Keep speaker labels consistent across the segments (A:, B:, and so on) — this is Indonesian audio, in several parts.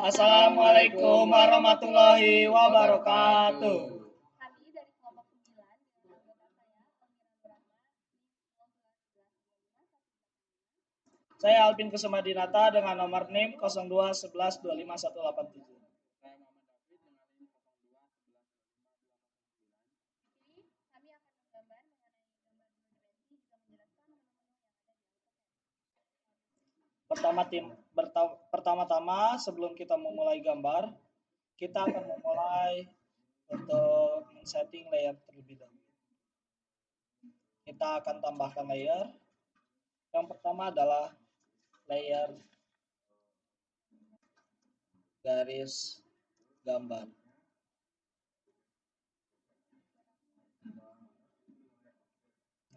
A: Assalamualaikum warahmatullahi wabarakatuh.
B: Kami dari kelompok 9 dengan anggota saya, Almira Nurrahma,
A: Saya Alvin Kusumadinata dengan nomor NIM 0211251187.
B: kami akan menggambar mengenai gambar dua dimensi juga menjelaskan menu-menu yang ada di AutoCAD.
A: Pertama-tama sebelum kita memulai gambar, kita akan memulai untuk setting layer terlebih dahulu. Kita akan tambahkan layer. Yang pertama adalah layer garis gambar.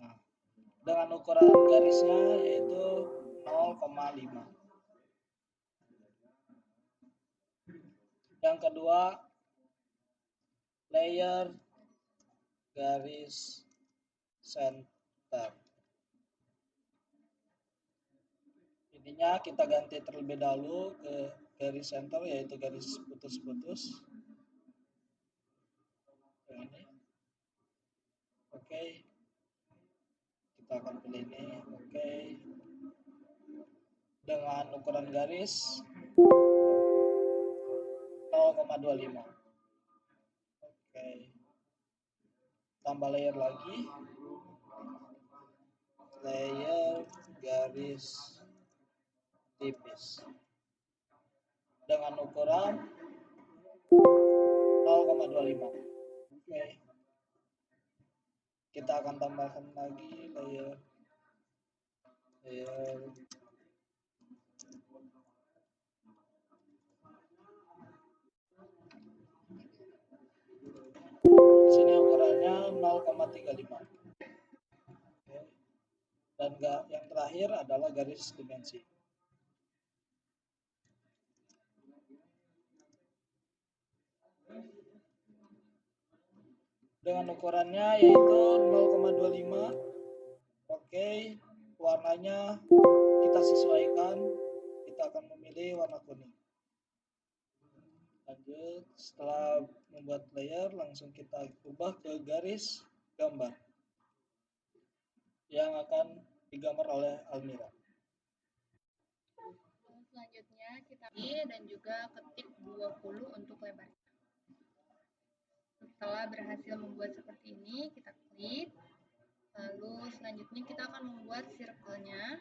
A: Nah, dengan ukuran garisnya yaitu 0,5. Yang kedua, layer garis center. Ininya kita ganti terlebih dahulu ke garis center, yaitu garis putus-putus. Yang ini. Oke. Kita akan pilih ini. Oke. Dengan ukuran garis 0,25. Oke. Tambah layer lagi. Layer garis tipis. Dengan ukuran 0,25. Oke. Kita akan tambahkan lagi layer di sini ukurannya 0,35. Oke. Dan yang terakhir adalah garis dimensi. Dengan ukurannya yaitu 0,25. Oke, warnanya kita sesuaikan. Kita akan memilih warna kuning. Lanjut, setelah membuat layer, langsung kita ubah ke garis gambar yang akan digambar oleh Almira.
B: Selanjutnya kita dan juga ketik 20 untuk lebarnya. Setelah berhasil membuat seperti ini, kita klik. Lalu selanjutnya kita akan membuat circle-nya.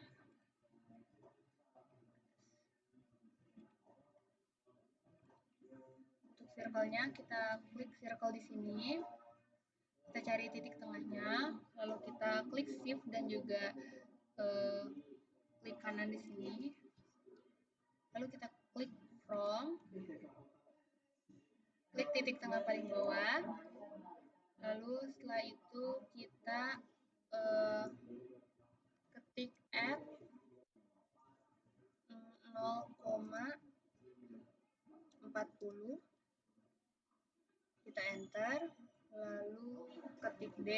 B: Untuk circle-nya kita klik circle di sini. Kita cari titik tengahnya, lalu kita klik shift dan juga klik kanan di sini. Lalu kita klik from, klik titik tengah paling bawah. Lalu setelah itu kita ketik F 0,40, kita enter, lalu ketik D,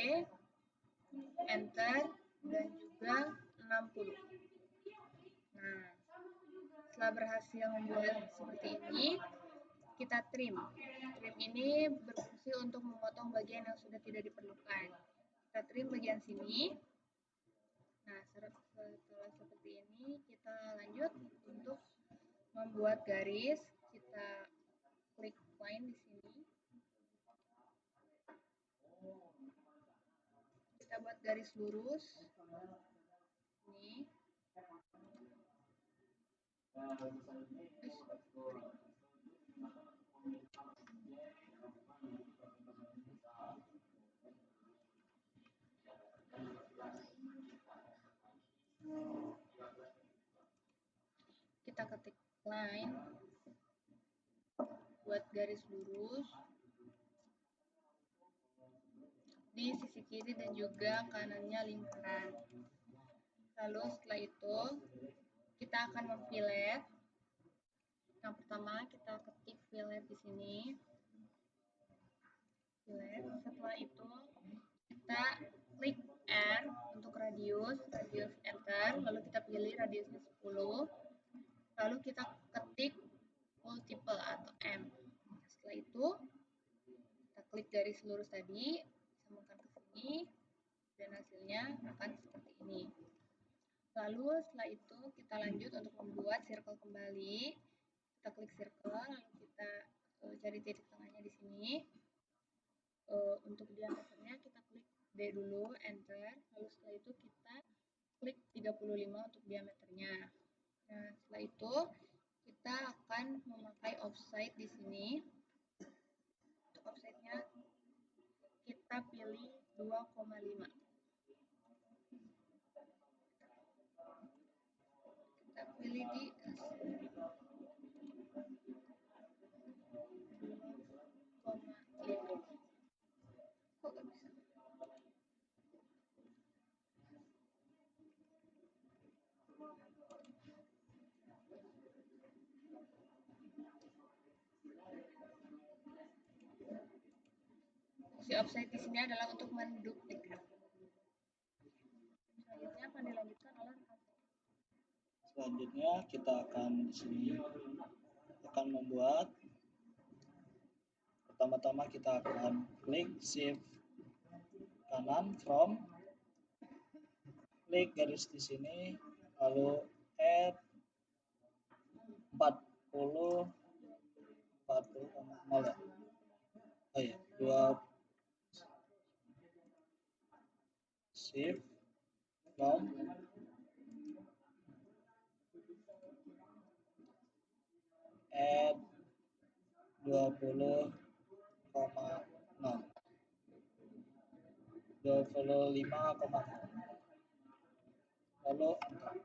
B: enter, dan juga 60. Nah, setelah berhasil membuat seperti ini, kita trim. Trim ini berfungsi untuk memotong bagian yang sudah tidak diperlukan. Kita trim bagian sini. Nah, setelah seperti ini, kita lanjut untuk membuat garis. Kita klik line di sini. Kita buat garis lurus. Ini. Kita ketik line, buat garis lurus di sisi kiri dan juga kanannya lingkaran. Lalu setelah itu kita akan memfilet. Yang pertama kita ketik fillet di sini. Fillet. Setelah itu kita klik R untuk radius enter, lalu kita pilih radiusnya 10. Lalu kita ketik multiple atau M. Setelah itu kita klik garis lurus tadi, sambungkan ke sini, dan hasilnya akan seperti ini. Lalu setelah itu kita lanjut untuk membuat circle kembali. Kita klik circle, lalu kita cari titik tengahnya di sini. Untuk diameternya kita klik D dulu, enter. Lalu setelah itu kita klik 35 untuk diameternya. Nah, setelah itu kita akan memakai offset di sini. Untuk offsetnya kita pilih 2,5. Kita pilih di 2,5. Kok gak bisa? Fungsi offset di sini adalah untuk menduplikat. Selanjutnya akan dilanjutkan oleh
A: Selanjutnya kita akan di sini akan membuat, pertama-tama kita akan klik shift kanan from, klik garis di sini, lalu add 40 ya. Oh ya, 2 shift from add 20,0 25,0 lalu enter.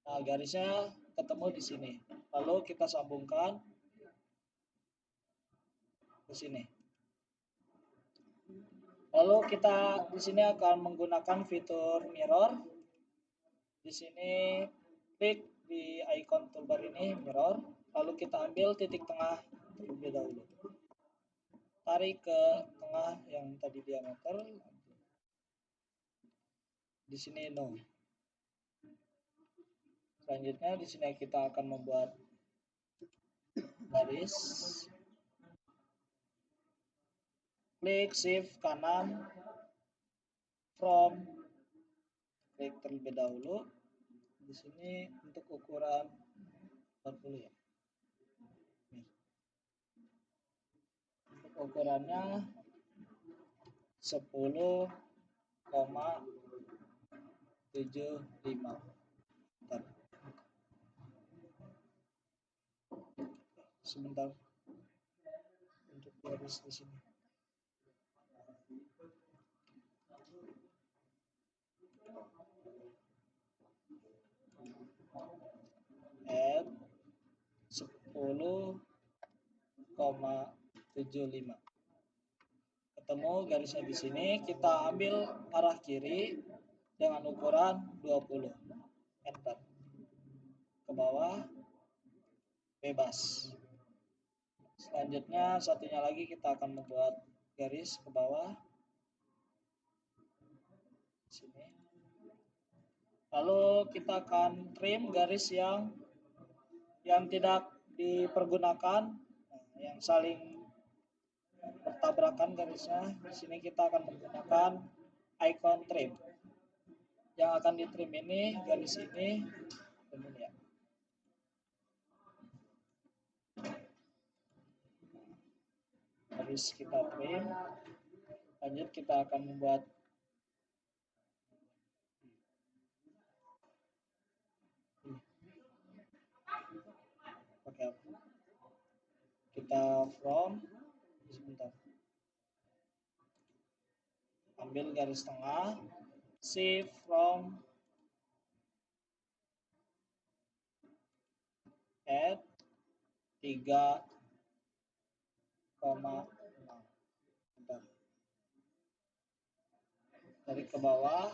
A: Nah, garisnya ketemu di sini. Lalu kita sambungkan ke sini. Lalu kita di sini akan menggunakan fitur mirror. Di sini klik di icon toolbar ini mirror, lalu kita ambil titik tengah terlebih dahulu. Tarik ke tengah yang tadi diameter. Di sini no. Selanjutnya di sini kita akan membuat garis. Klik shift kanan from, klik terlebih dahulu. Di sini untuk ukuran 40 ya. Nih. Untuk ukurannya 10,75. Sebentar untuk garis di sini. Add 10,75. Ketemu garisnya di sini, kita ambil arah kiri dengan ukuran 20. Enter. Ke bawah bebas. Selanjutnya satunya lagi kita akan membuat garis ke bawah sini. Lalu kita akan trim garis yang tidak dipergunakan, yang saling bertabrakan garisnya. Di sini kita akan menggunakan icon trim. Yang akan ditrim ini garis ini ya. Garis kita trim. Lanjut kita akan membuat pakai apa? Kita from, sebentar. Ambil garis tengah, shift from, add 3,6. Dari ke bawah,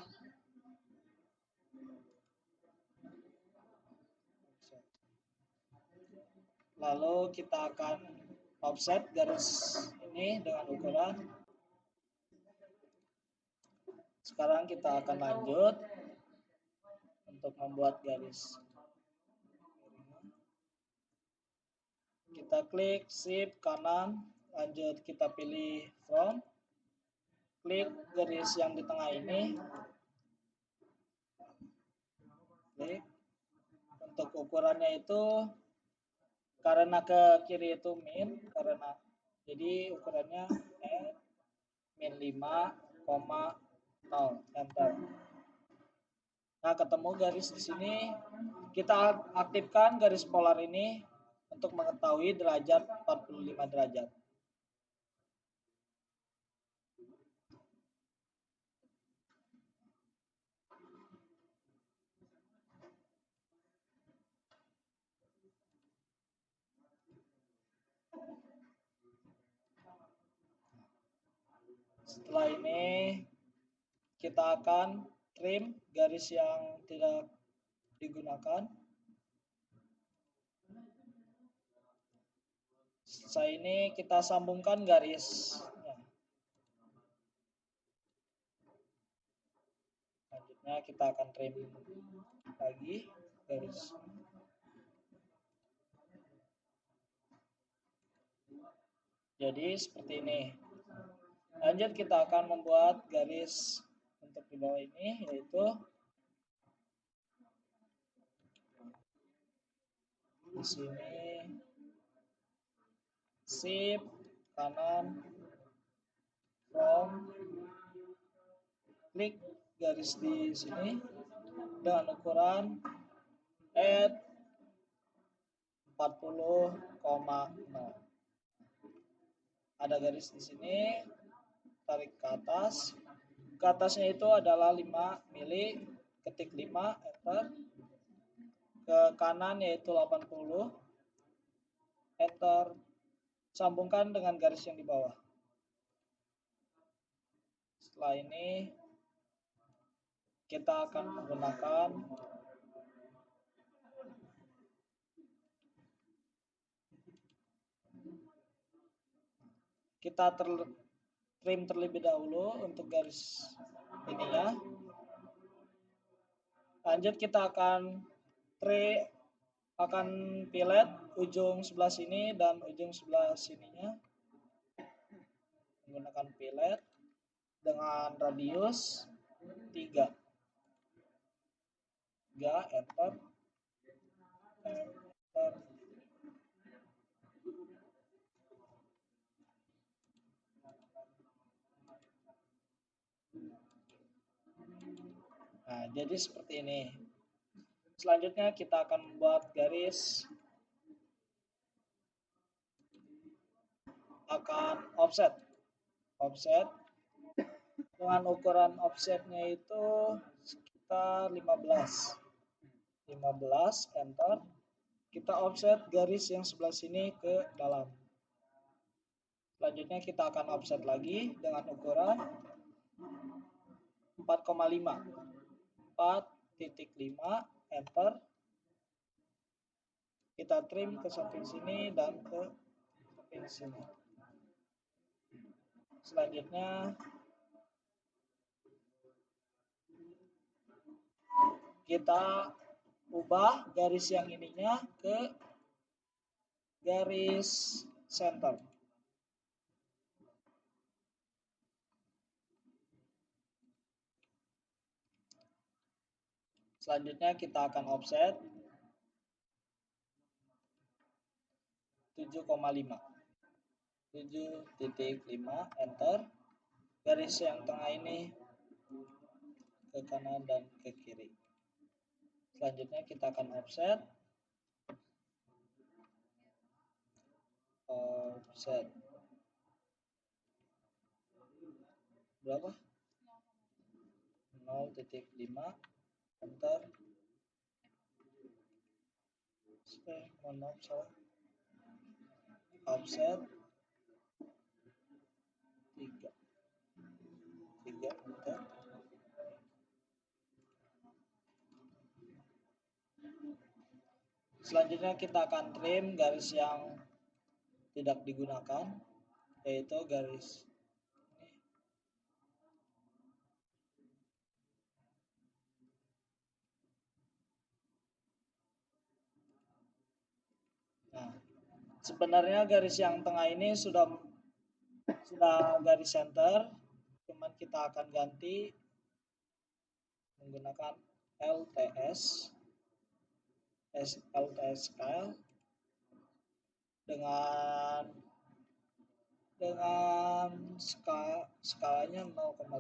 A: lalu kita akan offset garis ini dengan ukuran. Sekarang kita akan lanjut untuk membuat garis. Kita klik shift kanan, lanjut kita pilih from, klik garis yang di tengah ini, klik. Untuk ukurannya itu karena ke kiri itu min, karena jadi ukurannya min 5,0, enter. Nah, ketemu garis di sini. Kita aktifkan garis polar ini untuk mengetahui derajat 45 derajat. Setelah ini kita akan trim garis yang tidak digunakan. Setelah ini kita sambungkan garis. Selanjutnya kita akan trim lagi garis. Jadi seperti ini. Lanjut kita akan membuat garis untuk di bawah ini, yaitu di sini shift kanan, from, klik garis di sini dengan ukuran 40,0. Ada garis di sini, tarik ke atas. Ke atasnya itu adalah 5 mili, ketik 5, enter. Ke kanan yaitu 80, enter. Sambungkan dengan garis yang di bawah. Setelah ini kita akan menggunakan trim terlebih dahulu untuk garis ininya. Lanjut kita akan fillet ujung sebelah sini dan ujung sebelah sininya menggunakan fillet dengan radius 3, enter. Nah, jadi seperti ini. Selanjutnya kita akan membuat garis akan offset dengan ukuran offsetnya itu sekitar 15, enter. Kita offset garis yang sebelah sini ke dalam. Selanjutnya kita akan offset lagi dengan ukuran 4,5, 4,5, enter. Kita trim ke samping sini dan ke samping sini. Selanjutnya kita ubah garis yang ininya ke garis center. Selanjutnya kita akan offset 7,5, 7,5, enter. Garis yang tengah ini ke kanan dan ke kiri. Selanjutnya kita akan offset berapa? 0,5, enter. Offset 3, enter. Selanjutnya kita akan trim garis yang tidak digunakan, yaitu garis ini. Nah, Sebenarnya garis yang tengah ini sudah garis center, cuman kita akan ganti menggunakan LTSK dengan skalanya 0,5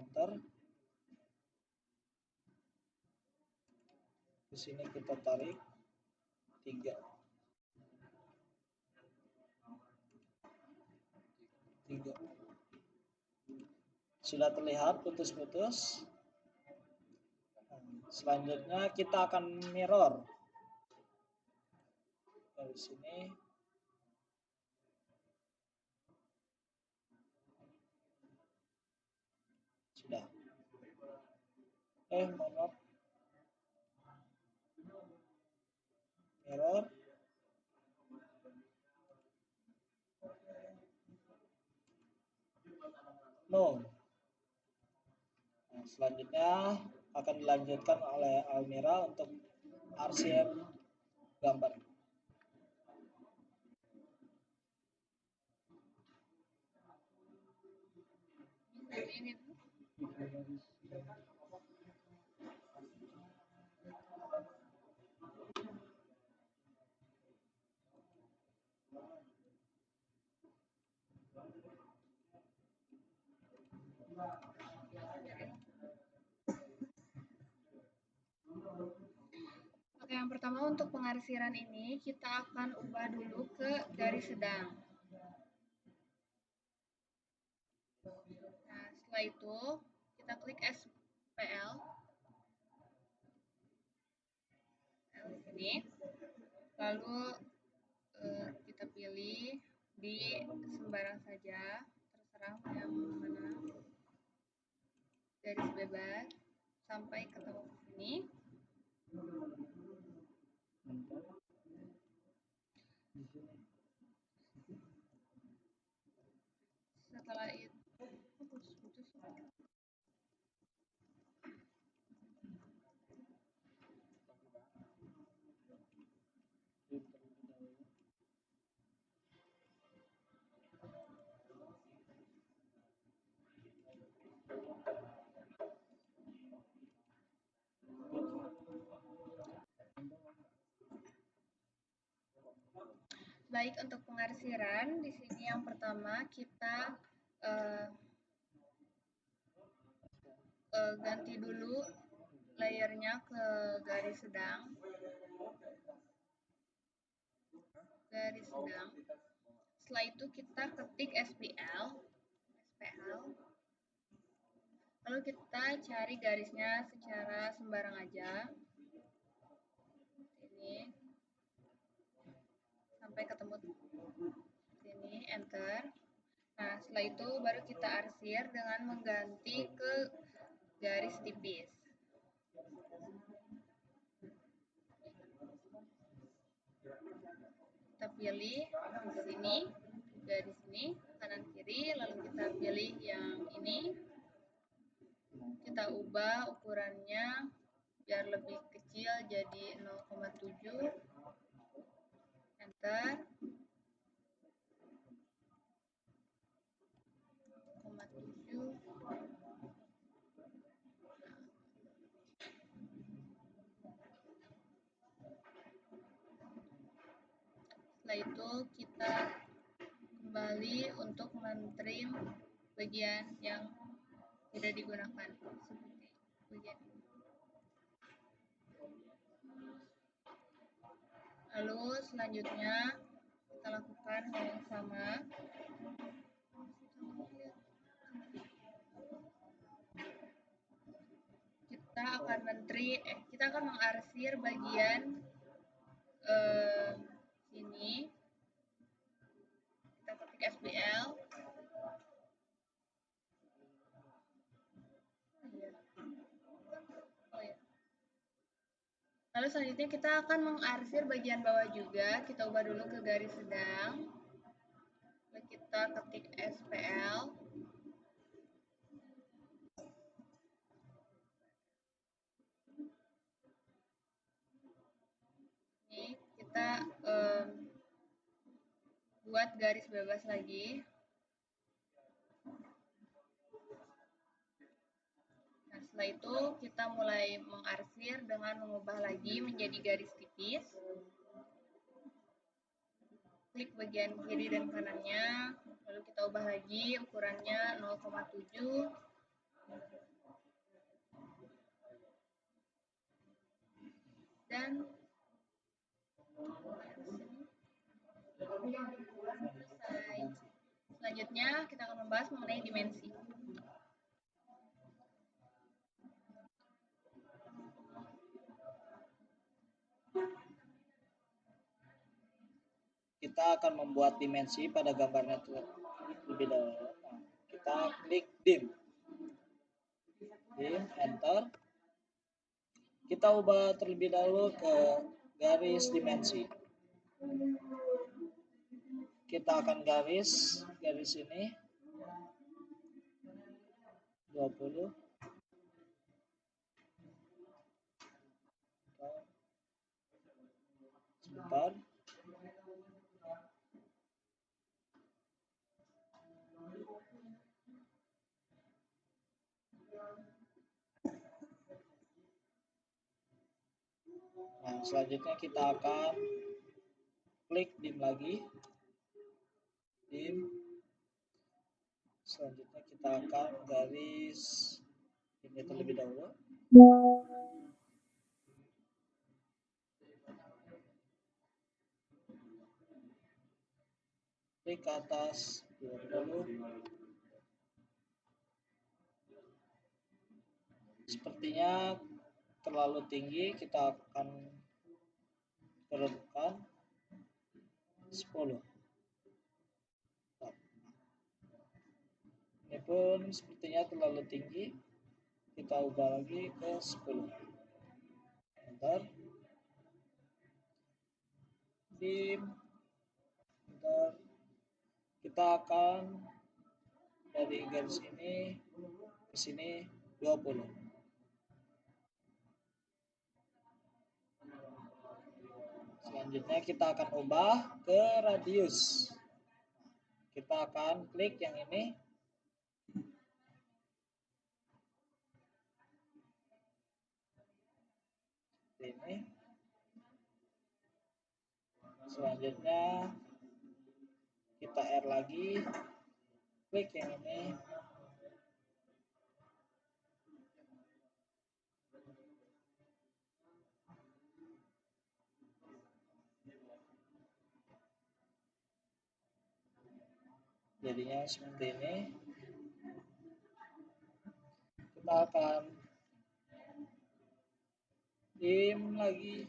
A: enter. Di sini kita tarik 3. Sudah terlihat putus-putus. Selanjutnya kita akan mirror dari sini. Sudah. Mohon maaf. Mirror. No. Nah, selanjutnya akan dilanjutkan oleh Almira untuk arsir gambar.
B: Oke, yang pertama untuk pengarsiran ini kita akan ubah dulu ke garis sedang. Nah, setelah itu kita klik SPL di sini, lalu kita pilih di sembarang saja, terserah yang mana, garis bebas sampai ketemu ke sini. Setelah itu putus-putus. Baik, untuk pengarsiran di sini yang pertama kita ganti dulu layernya ke garis sedang. Setelah itu kita ketik SPL, lalu kita cari garisnya secara sembarang aja. Ini sampai ketemu sini, enter. Nah, setelah itu baru kita arsir dengan mengganti ke garis tipis. Kita pilih di sini, garis ini, kanan kiri, lalu kita pilih yang ini. Kita ubah ukurannya biar lebih kecil jadi 0,7. Enter. 0,7. Setelah itu kita kembali untuk mentrim bagian yang tidak digunakan, seperti bagian ini. Lalu selanjutnya kita lakukan hal yang sama. Kita akan mengarsir bagian sini. Kita ketik SPL. Lalu selanjutnya kita akan mengarsir bagian bawah juga. Kita ubah dulu ke garis sedang. Lalu kita ketik SPL. Ini kita buat garis bebas lagi. Nah, setelah itu kita mulai mengarsir dengan mengubah lagi menjadi garis tipis. Klik bagian kiri dan kanannya, lalu kita ubah lagi ukurannya 0,7. Dan selesai. Selanjutnya kita akan membahas mengenai dimensi.
A: Kita akan membuat dimensi pada gambarnya terlebih dahulu. Nah, kita klik dim, enter. Kita ubah terlebih dahulu ke garis dimensi. Kita akan garis ini 20. Sebentar. Nah, selanjutnya kita akan klik dim lagi. Dim. Selanjutnya kita akan garis ini terlebih dahulu. Klik ke atas 20. Sepertinya terlalu tinggi, kita akan turunkan 10. Ini pun sepertinya terlalu tinggi, kita ubah lagi ke 10. Enter. Dim. Enter. Kita akan dari garis ini ke sini 20. Selanjutnya kita akan ubah ke radius. Kita akan klik yang ini. Ini. Selanjutnya kita R lagi. Klik yang ini. Jadinya seperti ini. Kita akan dim lagi.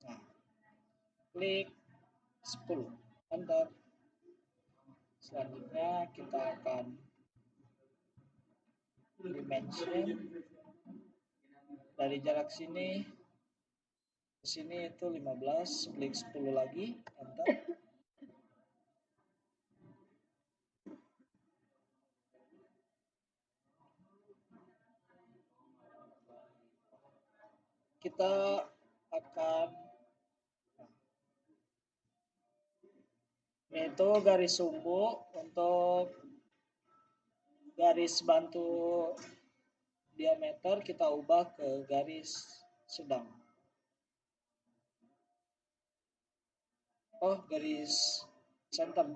A: Nah, klik 10. Enter. Selanjutnya kita akan dimension dari jarak sini ke sini itu 15, klik 10 lagi, enter. Kita akan itu garis sumbu untuk garis bantu diameter kita ubah ke garis sedang. Oh, garis center.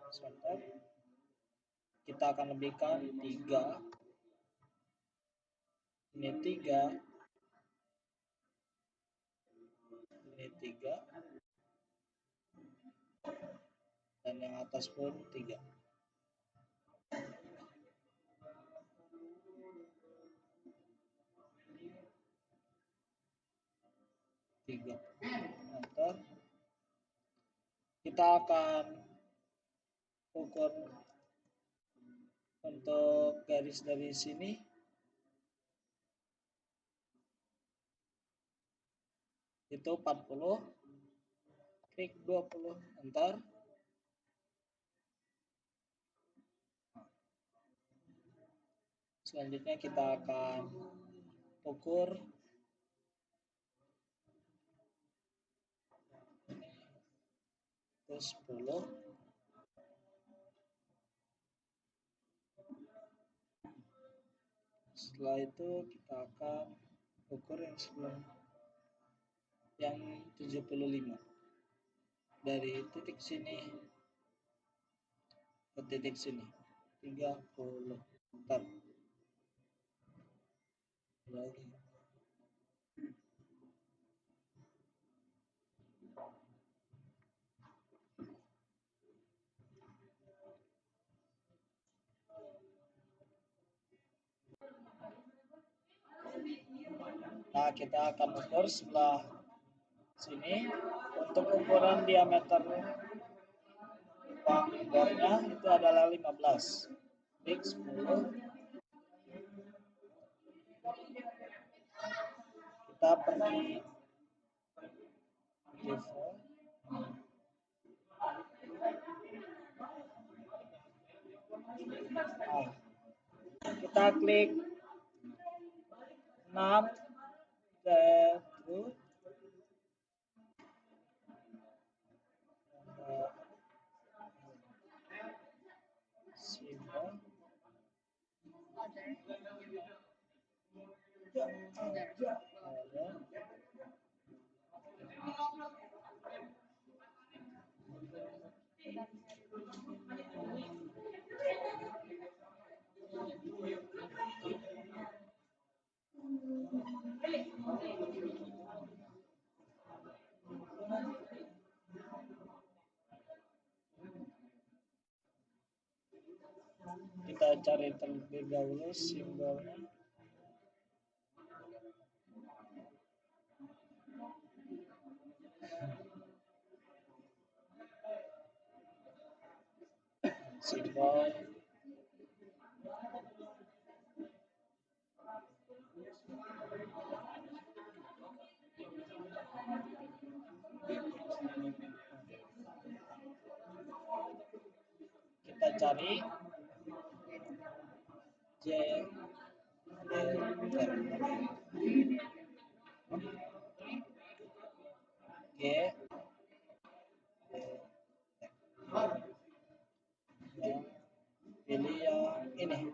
A: Center. Kita akan lebihkan 3. Ini 3. Ini 3. Dan yang atas pun 3. Enter. Kita akan ukur untuk garis dari sini itu 40, klik 20, enter. Selanjutnya kita akan ukur ke 10. Setelah itu kita akan ukur yang sebelum yang 75 dari titik sini ke titik sini 30. Bentar. Lagi. Nah, kita akan ukur sebelah sini untuk ukuran diameter bornya itu adalah 15. Klik 10. Kita pergi default. Nah, kita klik 6 true. Simbol. Kita cari terlebih dahulu simbolnya. Simbol kita cari J D G pilih yang ini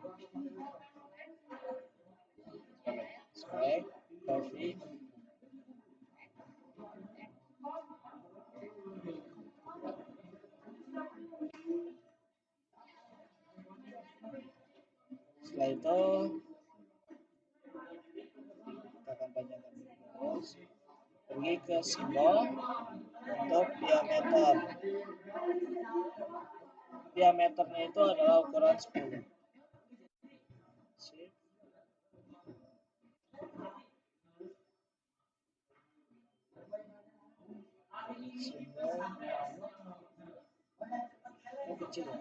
A: swag coffee. Setelah itu kita akan panjangkan terus, pergi ke simbol untuk diameter. Diameternya itu adalah ukuran 10. Sip. Simbol ini kecil ya.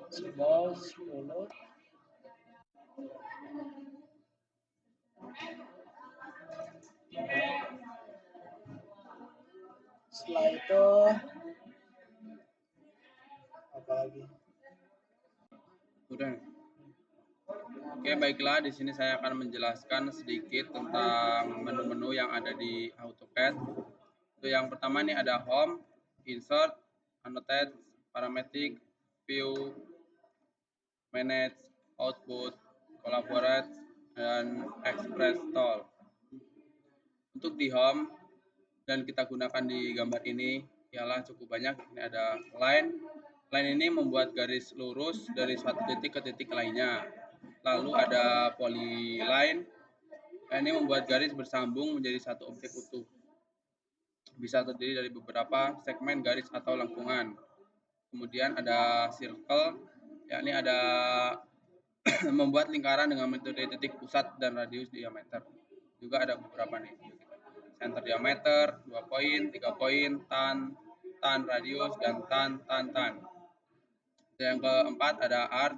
A: Simbol 10. Setelah itu apa lagi?
C: Udah. Oke, baiklah, di sini saya akan menjelaskan sedikit tentang menu-menu yang ada di AutoCAD. Itu yang pertama nih ada Home, Insert, Annotate, Parametric, View, Manage, Output, Collaborate, dan Express Tool. Untuk di Home dan kita gunakan di gambar ini ialah cukup banyak. Ini ada line. Line ini membuat garis lurus dari suatu titik ke titik lainnya. Lalu ada polyline. Ini membuat garis bersambung menjadi satu objek utuh. Bisa terdiri dari beberapa segmen garis atau lengkungan. Kemudian ada circle, yakni ada membuat lingkaran dengan metode titik pusat dan radius diameter. Juga ada beberapa nih. Center diameter, 2 poin, 3 poin, tan, radius, dan tan. Yang keempat ada arc,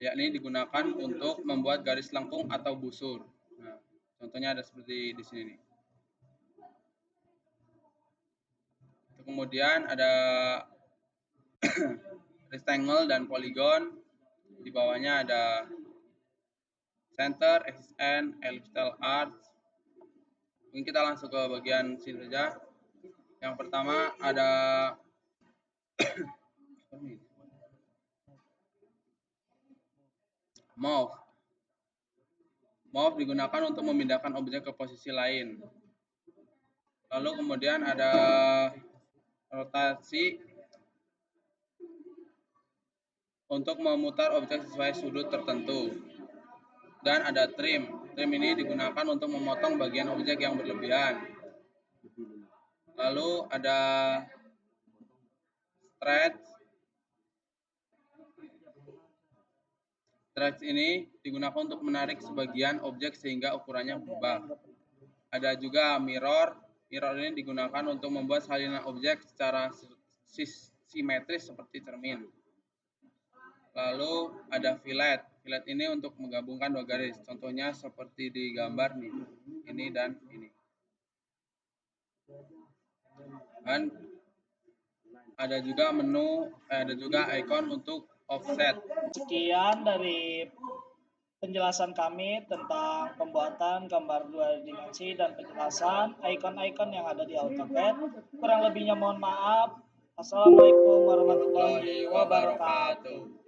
C: yakni digunakan untuk membuat garis lengkung atau busur. Nah, contohnya ada seperti di sini nih. Kemudian ada rectangle dan polygon. Di bawahnya ada center, axis and elliptical arcs. Mungkin kita langsung ke bagian sini saja. Yang pertama ada move. Move digunakan untuk memindahkan objek ke posisi lain. Lalu kemudian ada rotasi untuk memutar objek sesuai sudut tertentu. Dan ada trim. Trim ini digunakan untuk memotong bagian objek yang berlebihan. Lalu ada stretch. Stretch ini digunakan untuk menarik sebagian objek sehingga ukurannya berubah. Ada juga mirror. Mirror ini digunakan untuk membuat salinan objek secara simetris seperti cermin. Lalu ada fillet. Fillet ini untuk menggabungkan dua garis. Contohnya seperti di gambar nih. Ini dan ini. Dan ada juga icon untuk offset.
A: Sekian dari penjelasan kami tentang pembuatan gambar dua dimensi dan penjelasan icon-icon yang ada di AutoCAD. Kurang lebihnya mohon maaf. Assalamualaikum warahmatullahi wabarakatuh.